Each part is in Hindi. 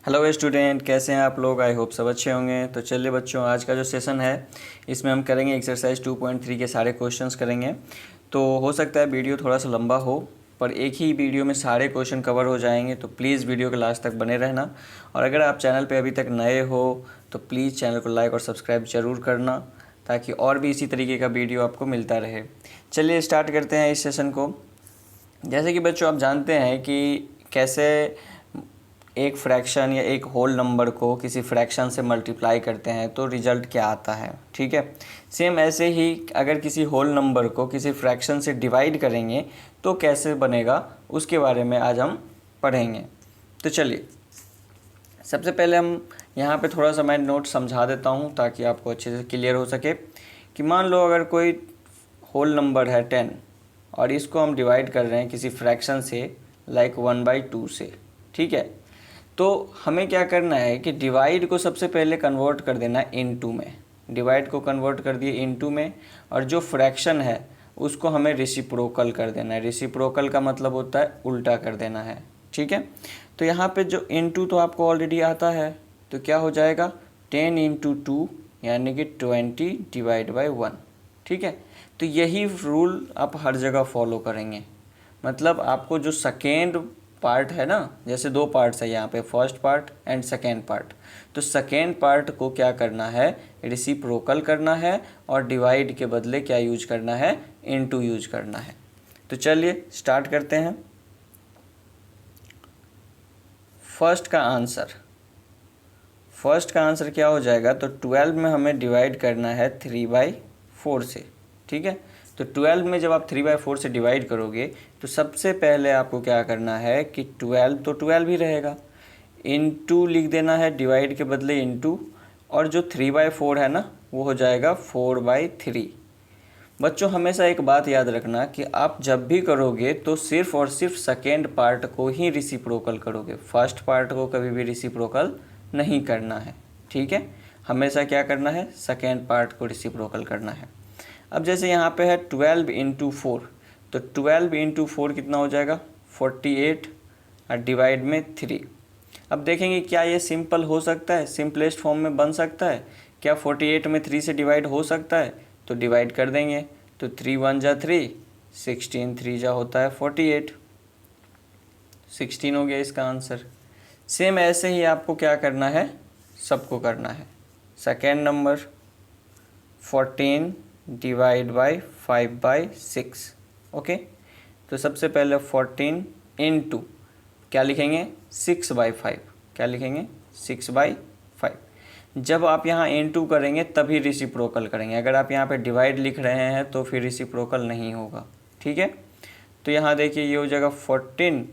हेलो स्टूडेंट, कैसे हैं आप लोग। आई होप सब अच्छे होंगे। तो चलिए बच्चों, आज का जो सेशन है इसमें हम करेंगे एक्सरसाइज 2.3 के सारे क्वेश्चंस करेंगे। तो हो सकता है वीडियो थोड़ा सा लंबा हो, पर एक ही वीडियो में सारे क्वेश्चन कवर हो जाएंगे। तो प्लीज़ वीडियो के लास्ट तक बने रहना। और अगर आप चैनल पर अभी तक नए हो तो प्लीज़ चैनल को लाइक और सब्सक्राइब ज़रूर करना, ताकि और भी इसी तरीके का वीडियो आपको मिलता रहे। चलिए स्टार्ट करते हैं इस सेशन को। जैसे कि बच्चों आप जानते हैं कि कैसे एक फ्रैक्शन या एक होल नंबर को किसी फ्रैक्शन से मल्टीप्लाई करते हैं तो रिज़ल्ट क्या आता है। ठीक है, सेम ऐसे ही अगर किसी होल नंबर को किसी फ्रैक्शन से डिवाइड करेंगे तो कैसे बनेगा, उसके बारे में आज हम पढ़ेंगे। तो चलिए सबसे पहले हम यहाँ पे थोड़ा सा मैं नोट समझा देता हूँ ताकि आपको अच्छे से क्लियर हो सके। कि मान लो अगर कोई होल नंबर है 10 और इसको हम डिवाइड कर रहे हैं किसी फ्रैक्शन से लाइक 1/2 से। ठीक है, तो हमें क्या करना है कि डिवाइड को सबसे पहले कन्वर्ट कर देना है इनटू में। डिवाइड को कन्वर्ट कर दिए इनटू में, और जो फ्रैक्शन है उसको हमें रेसिप्रोकल कर देना है। रेसिप्रोकल का मतलब होता है उल्टा कर देना है। ठीक है, तो यहाँ पे जो इनटू तो आपको ऑलरेडी आता है, तो क्या हो जाएगा 10 × 2 यानी कि 20/1। ठीक है, तो यही रूल आप हर जगह फॉलो करेंगे। मतलब आपको जो सेकेंड पार्ट है ना, जैसे दो पार्ट्स है यहाँ पे, first part and second part, तो सेकेंड पार्ट को क्या करना है, रेसिप्रोकल करना है, और डिवाइड के बदले क्या यूज करना है, इनटू यूज करना है। तो चलिए स्टार्ट करते हैं। फर्स्ट का आंसर क्या हो जाएगा, तो 12 में हमें डिवाइड करना है 3/4 से। ठीक है, तो 12 में जब आप 3/4 से डिवाइड करोगे तो सबसे पहले आपको क्या करना है कि 12 तो 12 ही रहेगा, इनटू लिख देना है, डिवाइड के बदले इनटू, और जो 3/4 है ना वो हो जाएगा 4/3। बच्चों हमेशा एक बात याद रखना कि आप जब भी करोगे तो सिर्फ और सिर्फ सेकेंड पार्ट को ही रेसिप्रोकल करोगे, फर्स्ट पार्ट को कभी भी रेसिप्रोकल नहीं करना है। ठीक है, हमेशा क्या करना है, सेकेंड पार्ट को रेसिप्रोकल करना है। अब जैसे यहाँ पे है 12 × 4, तो 12 × 4 कितना हो जाएगा 48, और डिवाइड में 3। अब देखेंगे क्या ये सिंपल हो सकता है, सिंपलेस्ट फॉर्म में बन सकता है क्या, 48 में 3 से डिवाइड हो सकता है, तो डिवाइड कर देंगे। तो 3 × 1 = 3, 16 3 जा होता है 48, 16 हो गया इसका आंसर। सेम ऐसे ही आपको क्या करना है, सबको करना है। Second number 14 / 5/6। ओके, तो सबसे पहले 14 × क्या लिखेंगे 6/5, क्या लिखेंगे 6/5। जब आप यहाँ इनटू करेंगे तभी रेसिप्रोकल करेंगे, अगर आप यहाँ पे डिवाइड लिख रहे हैं तो फिर रेसिप्रोकल नहीं होगा। ठीक है, तो यहाँ देखिए ये हो जाएगा 14,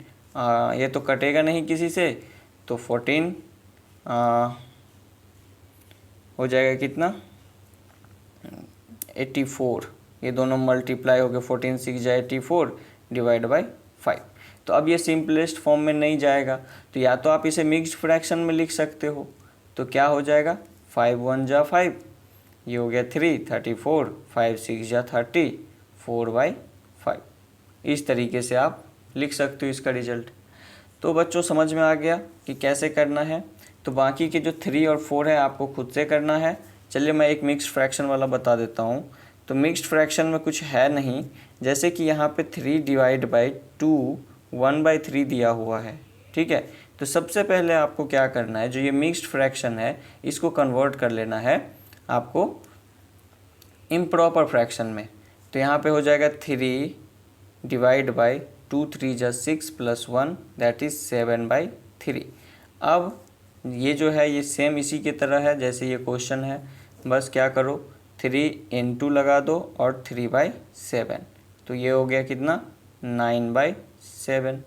ये तो कटेगा नहीं किसी से, तो 14 हो जाएगा कितना 84। ये दोनों मल्टीप्लाई हो गए, 14 × 6 = 84 डिवाइड बाई 5। तो अब ये सिंपलेस्ट फॉर्म में नहीं जाएगा, तो या तो आप इसे मिक्स्ड फ्रैक्शन में लिख सकते हो। तो क्या हो जाएगा 5 × 1 = 5, ये हो गया 3 34, 5 × 6 = 30, 4/5। इस तरीके से आप लिख सकते हो इसका रिजल्ट। तो बच्चों समझ में आ गया कि कैसे करना है। तो बाकी के जो 3 और 4 है आपको खुद से करना है। चलिए मैं एक मिक्स्ड फ्रैक्शन वाला बता देता हूँ। तो मिक्स्ड फ्रैक्शन में कुछ है नहीं, जैसे कि यहाँ पे 3/2 1/3 दिया हुआ है। ठीक है, तो सबसे पहले आपको क्या करना है, जो ये मिक्स्ड फ्रैक्शन है इसको कन्वर्ट कर लेना है आपको इम्प्रॉपर फ्रैक्शन में। तो यहाँ पे हो जाएगा 3/2 3 × 6 + 1 दैट इज़ 7/3। अब ये जो है ये सेम इसी की तरह है जैसे ये क्वेश्चन है, बस क्या करो 3 × लगा दो और 3/7, तो ये हो गया कितना 9/7।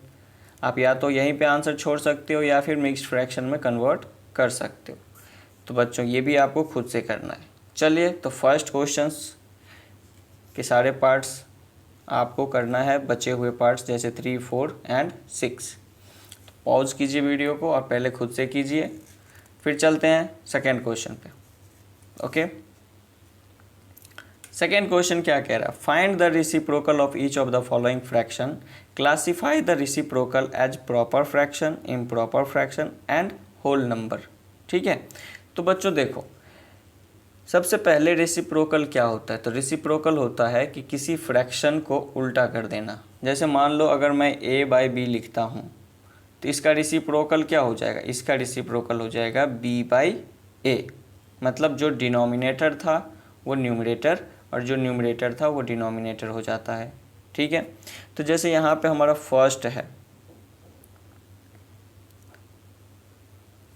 आप या तो यहीं पे आंसर छोड़ सकते हो या फिर मिक्स्ड फ्रैक्शन में कन्वर्ट कर सकते हो। तो बच्चों ये भी आपको खुद से करना है। चलिए तो फर्स्ट क्वेश्चंस के सारे पार्ट्स आपको करना है, बचे हुए पार्ट्स जैसे 3 4 एंड 6। पॉज कीजिए वीडियो को और पहले खुद से कीजिए, फिर चलते हैं सेकेंड क्वेश्चन पे। ओके, सेकेंड क्वेश्चन क्या कह रहा है, find the reciprocal of each of the following fraction, classify the reciprocal as proper fraction, improper fraction and whole number. ठीक है, तो बच्चों देखो, सबसे पहले रेसिप्रोकल क्या होता है? तो रेसिप्रोकल होता है कि किसी फ्रैक्शन को उल्टा कर देना। जैसे मान लो अगर मैं a/b लिखता हूँ तो इसका रेसिप्रोकल क्या हो जाएगा? इसका रेसिप्रोकल हो जाएगा b/a। मतलब जो डिनोमिनेटर था वो न्यूमरेटर और जो न्यूमरेटर था वो डिनोमिनेटर हो जाता है। ठीक है, तो जैसे यहाँ पे हमारा फर्स्ट है,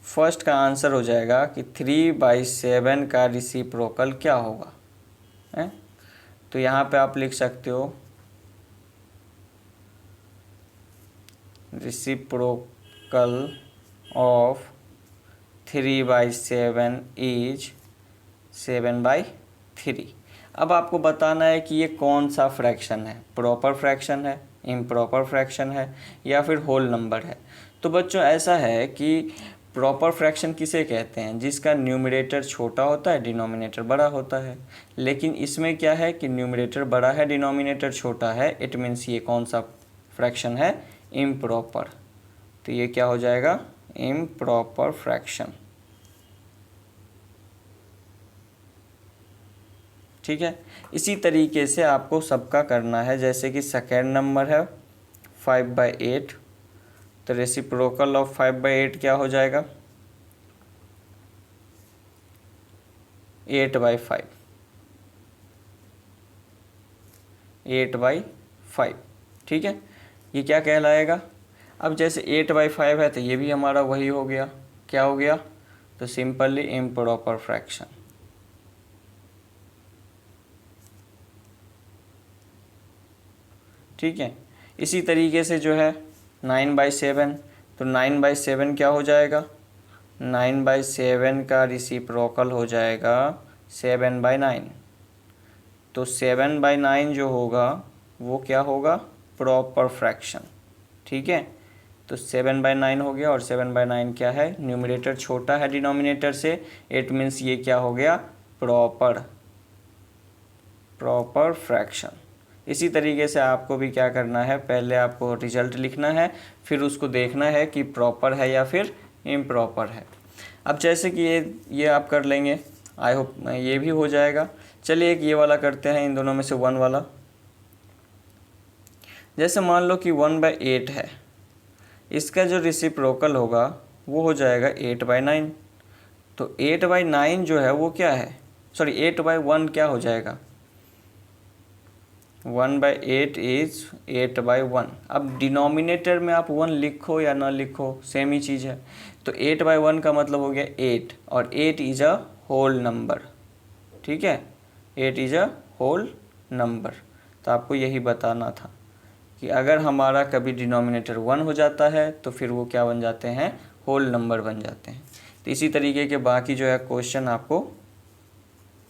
फर्स्ट का आंसर हो जाएगा कि 3/7 का रेसिप्रोकल क्या होगा है? तो यहाँ पे आप लिख सकते हो रेसिप्रोकल ऑफ 3/7 इज 7/3। अब आपको बताना है कि ये कौन सा फ्रैक्शन है, प्रॉपर फ्रैक्शन है, इम्प्रॉपर फ्रैक्शन है या फिर होल नंबर है। तो बच्चों ऐसा है कि प्रॉपर फ्रैक्शन किसे कहते हैं? जिसका न्यूमरेटर छोटा होता है, डिनोमिनेटर बड़ा होता है। लेकिन इसमें क्या है कि न्यूमरेटर बड़ा है, डिनोमिनेटर छोटा है, इट मीन्स ये कौन सा फ्रैक्शन है? इम्प्रॉपर। तो ये क्या हो जाएगा? Improper fraction. ठीक है, इसी तरीके से आपको सबका करना है। जैसे कि सेकेंड नंबर है 5/8, तो रेसिप्रोकल ऑफ 5/8 क्या हो जाएगा? 8/5। 8/5। ठीक है, ये क्या कहलाएगा? अब जैसे 8/5 है तो ये भी हमारा वही हो गया। क्या हो गया? तो सिंपली इम्प्रॉपर फ्रैक्शन। ठीक है, इसी तरीके से जो है 9/7, तो 9/7 क्या हो जाएगा? 9/7 का रेसिप्रोकल हो जाएगा 7/9। तो 7/9 जो होगा वो क्या होगा? Proper fraction. ठीक है, तो 7/9 हो गया और 7/9 क्या है? न्यूमरेटर छोटा है डिनोमिनेटर से, इट मीन्स ये क्या हो गया? Proper fraction. इसी तरीके से आपको भी क्या करना है? पहले आपको रिजल्ट लिखना है, फिर उसको देखना है कि प्रॉपर है या फिर इम्प्रॉपर है। अब जैसे कि ये आप कर लेंगे, आई होप ये भी हो जाएगा। चलिए एक ये वाला करते हैं, इन दोनों में से 1 वाला। जैसे मान लो कि 1/8 है, इसका जो रेसिप्रोकल होगा वो हो जाएगा 8/9। तो 8/9 जो है वो क्या है? सॉरी 8/1 क्या हो जाएगा? 1/8 इज 8/1। अब डिनोमिनेटर में आप 1 लिखो या ना लिखो सेम ही चीज़ है। तो 8/1 का मतलब हो गया 8, और 8 इज़ अ होल नंबर। ठीक है, 8 इज़ अ होल नंबर। तो आपको यही बताना था कि अगर हमारा कभी डिनोमिनेटर 1 हो जाता है तो फिर वो क्या बन जाते हैं? होल नंबर बन जाते हैं। तो इसी तरीके के बाकी जो है क्वेश्चन आपको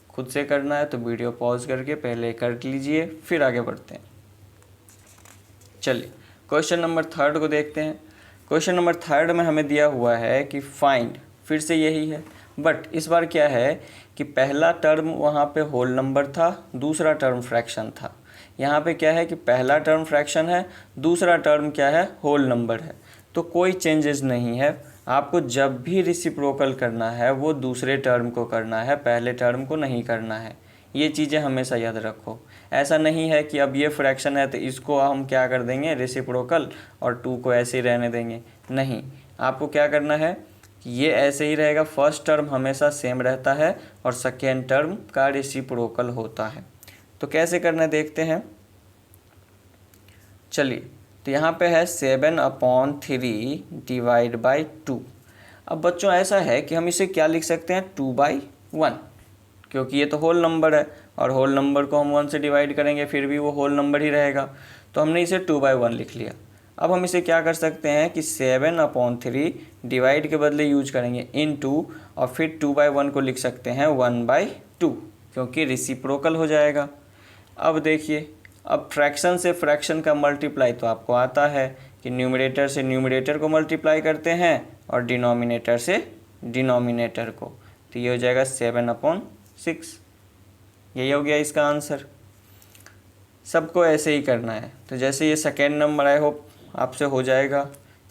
खुद से करना है, तो वीडियो पॉज करके पहले कर लीजिए, फिर आगे बढ़ते हैं। चलिए क्वेश्चन नंबर 3 को देखते हैं। क्वेश्चन नंबर 3 में हमें दिया हुआ है कि फाइंड, फिर से यही है, बट इस बार क्या है कि पहला टर्म वहाँ पे होल नंबर था, दूसरा टर्म फ्रैक्शन था। यहाँ पे क्या है कि पहला टर्म फ्रैक्शन है, दूसरा टर्म क्या है? होल नंबर है। तो कोई चेंजेस नहीं है। आपको जब भी रेसिप्रोकल करना है वो दूसरे टर्म को करना है, पहले टर्म को नहीं करना है। ये चीज़ें हमेशा याद रखो। ऐसा नहीं है कि अब ये फ्रैक्शन है तो इसको हम क्या कर देंगे रेसिप्रोकल और 2 को ऐसे ही रहने देंगे। नहीं, आपको क्या करना है कि ये ऐसे ही रहेगा। फर्स्ट टर्म हमेशा सेम रहता है और सेकेंड टर्म का रेसिप्रोकल होता है। तो कैसे करना है देखते हैं। चलिए, तो यहाँ पे है 7/3 डिवाइड बाई 2। अब बच्चों ऐसा है कि हम इसे क्या लिख सकते हैं? 2/1, क्योंकि ये तो होल नंबर है और होल नंबर को हम 1 से डिवाइड करेंगे फिर भी वो होल नंबर ही रहेगा। तो हमने इसे 2/1 लिख लिया। अब हम इसे क्या कर सकते हैं कि 7/3 डिवाइड के बदले यूज करेंगे इन 2, और फिर 2/1 को लिख सकते हैं 1/2, क्योंकि रेसिप्रोकल हो जाएगा। अब देखिए, अब फ्रैक्शन से फ्रैक्शन का मल्टीप्लाई तो आपको आता है कि न्यूमरेटर से न्यूमरेटर को मल्टीप्लाई करते हैं और डिनोमिनेटर से डिनोमिनेटर को। तो ये हो जाएगा 7/6। यही हो गया इसका आंसर। सबको ऐसे ही करना है। तो जैसे ये सेकेंड नंबर आई होप आपसे हो जाएगा।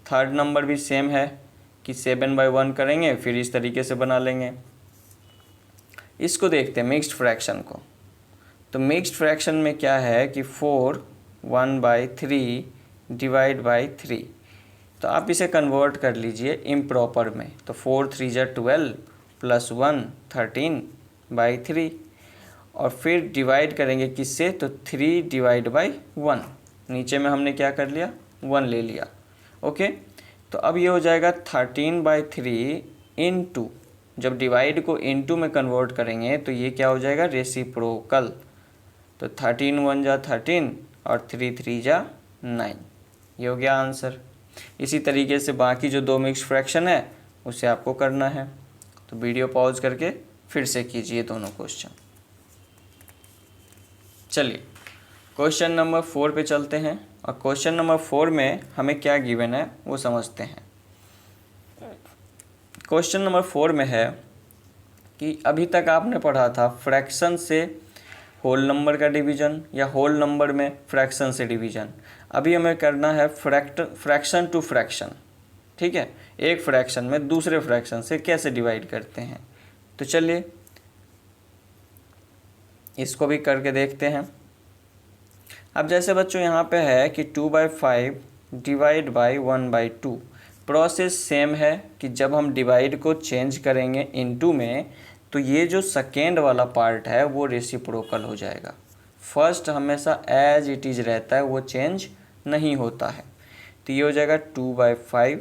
थर्ड नंबर भी सेम है कि 7/1 करेंगे, फिर इस तरीके से बना लेंगे। इसको देखते हैं मिक्स्ड फ्रैक्शन को। तो मिक्स्ड फ्रैक्शन में क्या है कि 4 1/3 डिवाइड बाई 3। तो आप इसे कन्वर्ट कर लीजिए इम्प्रॉपर में। तो 4 3 जा 12 प्लस 1 13/3 और फिर डिवाइड करेंगे किससे, तो 3 डिवाइड बाई 1। नीचे में हमने क्या कर लिया, 1 ले लिया। ओके, तो अब ये हो जाएगा 13/3 इंटू, जब डिवाइड को इंटू में कन्वर्ट करेंगे तो ये क्या हो जाएगा, रेसिप्रोकल। तो 13 1 जा 13 और 3 3 जा 9, ये हो गया आंसर। इसी तरीके से बाकी जो 2 मिक्स फ्रैक्शन है उसे आपको करना है। तो वीडियो पॉज करके फिर से कीजिए दोनों क्वेश्चन। चलिए क्वेश्चन नंबर 4 पे चलते हैं और क्वेश्चन नंबर 4 में हमें क्या गिवन है वो समझते हैं। क्वेश्चन नंबर 4 में है कि अभी तक आपने पढ़ा था फ्रैक्शन से होल नंबर का डिवीज़न या होल नंबर में फ्रैक्शन से डिवीज़न। अभी हमें करना है फ्रैक्शन टू फ्रैक्शन। ठीक है, एक फ्रैक्शन में दूसरे फ्रैक्शन से कैसे डिवाइड करते हैं। तो चलिए इसको भी करके देखते हैं। अब जैसे बच्चों यहाँ पे है कि 2/5 डिवाइड बाई 1/2। प्रोसेस सेम है कि जब हम डिवाइड को चेंज करेंगे इनटू में तो ये जो सेकेंड वाला पार्ट है वो रेसिप्रोकल हो जाएगा। फर्स्ट हमेशा एज इट इज़ रहता है, वो चेंज नहीं होता है। तो ये हो जाएगा 2/5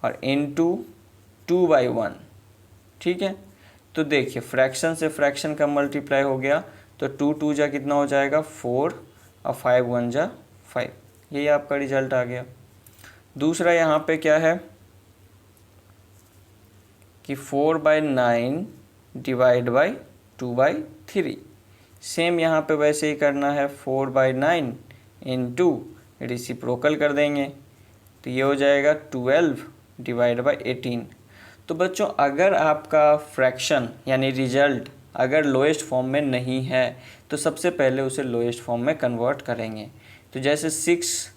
और इंटू 2/1। ठीक है, तो देखिए फ्रैक्शन से फ्रैक्शन का मल्टीप्लाई हो गया तो 2 2 जा कितना हो जाएगा 4 और 5 1 जा 5। यही आपका रिजल्ट आ गया। दूसरा यहाँ पे क्या है कि 4/9 डिवाइड बाई 2/3। सेम यहाँ पे वैसे ही करना है, 4/9 इंटू रेसिप्रोकल कर देंगे तो ये हो जाएगा 12 डिवाइड बाई 18। तो बच्चों अगर आपका फ्रैक्शन यानी रिजल्ट अगर लोएस्ट फॉर्म में नहीं है तो सबसे पहले उसे लोएस्ट फॉर्म में कन्वर्ट करेंगे। तो जैसे 6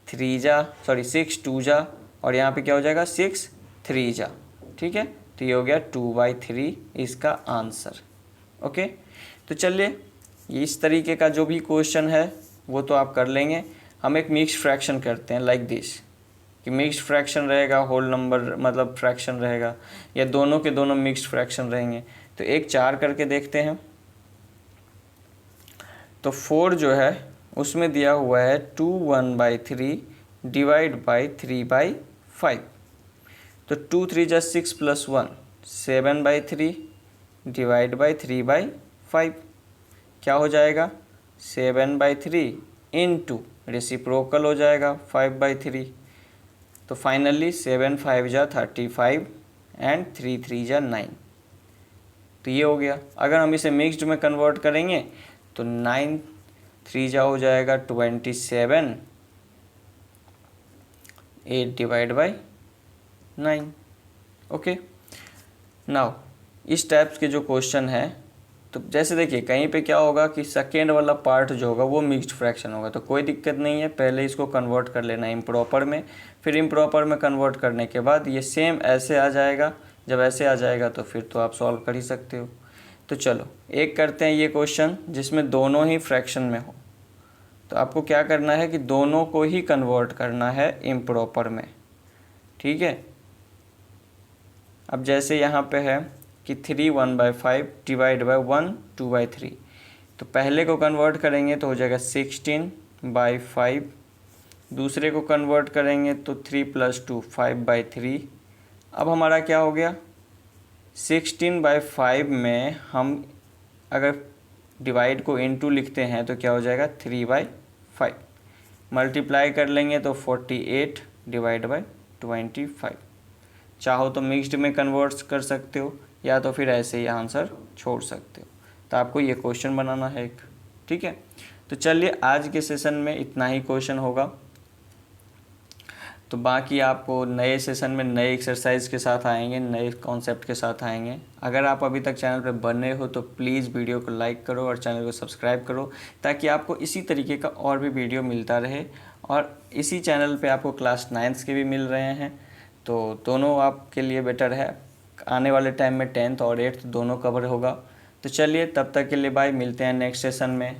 2 जा और यहाँ पे क्या हो जाएगा 6 3 जा। ठीक है, तो ये हो गया 2/3 इसका आंसर। ओके, तो चलिए इस तरीके का जो भी क्वेश्चन है वो तो आप कर लेंगे। हम एक मिक्स्ड फ्रैक्शन करते हैं लाइक दिस, कि मिक्स्ड फ्रैक्शन रहेगा, होल नंबर मतलब फ्रैक्शन रहेगा, या दोनों के दोनों मिक्स्ड फ्रैक्शन रहेंगे। तो एक 4 करके देखते हैं। तो 4 जो है उसमें दिया हुआ है 2 1/3 डिवाइड बाई 3/5। तो 2 3 जा 6 प्लस 1 7/3 डिवाइड बाई 3/5 क्या हो जाएगा 7/3 इंटू रेसिप्रोकल हो जाएगा 5/3। तो फाइनली 7 5 जा 35 एंड 3 3 जा 9। तो ये हो गया। अगर हम इसे मिक्स्ड में कन्वर्ट करेंगे तो 9 3 जा हो जाएगा 27 8 डिवाइड बाई 9। ओके, नाउ इस टाइप्स के जो क्वेश्चन है तो जैसे देखिए कहीं पे क्या होगा कि सेकेंड वाला पार्ट जो होगा वो मिक्स्ड फ्रैक्शन होगा, तो कोई दिक्कत नहीं है, पहले इसको कन्वर्ट कर लेना इम्प्रॉपर में, फिर इम्प्रॉपर में कन्वर्ट करने के बाद ये सेम ऐसे आ जाएगा। जब ऐसे आ जाएगा तो फिर तो आप सॉल्व कर ही सकते हो। तो चलो एक करते हैं ये क्वेश्चन जिसमें दोनों ही फ्रैक्शन में हो। तो आपको क्या करना है कि दोनों को ही कन्वर्ट करना है इम्प्रॉपर में। ठीक है, अब जैसे यहाँ पे है कि 3 1/5 डिवाइड बाई 1 2/3। तो पहले को कन्वर्ट करेंगे तो हो जाएगा 16/5। दूसरे को कन्वर्ट करेंगे तो 3 + 2 5/3। अब हमारा क्या हो गया 16/5 में हम अगर डिवाइड को इनटू लिखते हैं तो क्या हो जाएगा 3/5। मल्टीप्लाई कर लेंगे तो 48 डिवाइड बाई 25। चाहो तो मिक्स्ड में कन्वर्ट कर सकते हो या तो फिर ऐसे ही आंसर छोड़ सकते हो। तो आपको ये क्वेश्चन बनाना है एक। ठीक है, तो चलिए आज के सेशन में इतना ही क्वेश्चन होगा। तो बाकी आपको नए सेशन में नए एक्सरसाइज के साथ आएंगे, नए कॉन्सेप्ट के साथ आएंगे। अगर आप अभी तक चैनल पर बने हो तो प्लीज़ वीडियो को लाइक करो और चैनल को सब्सक्राइब करो ताकि आपको इसी तरीके का और भी वीडियो मिलता रहे। और इसी चैनल पे आपको क्लास 9 के भी मिल रहे हैं। तो दोनों आपके लिए बेटर है। आने वाले टाइम में 10th और 8th दोनों कवर होगा। तो चलिए तब तक के लिए बाय, मिलते हैं नेक्स्ट सेशन में।